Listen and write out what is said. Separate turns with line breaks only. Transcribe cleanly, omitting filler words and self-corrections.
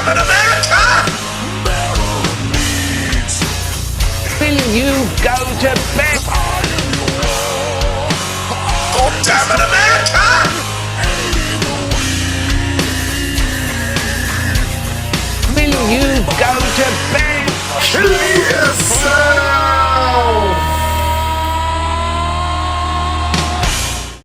damn it, America!
Will you go to bed?
God damn it, America!
Will you go to bed?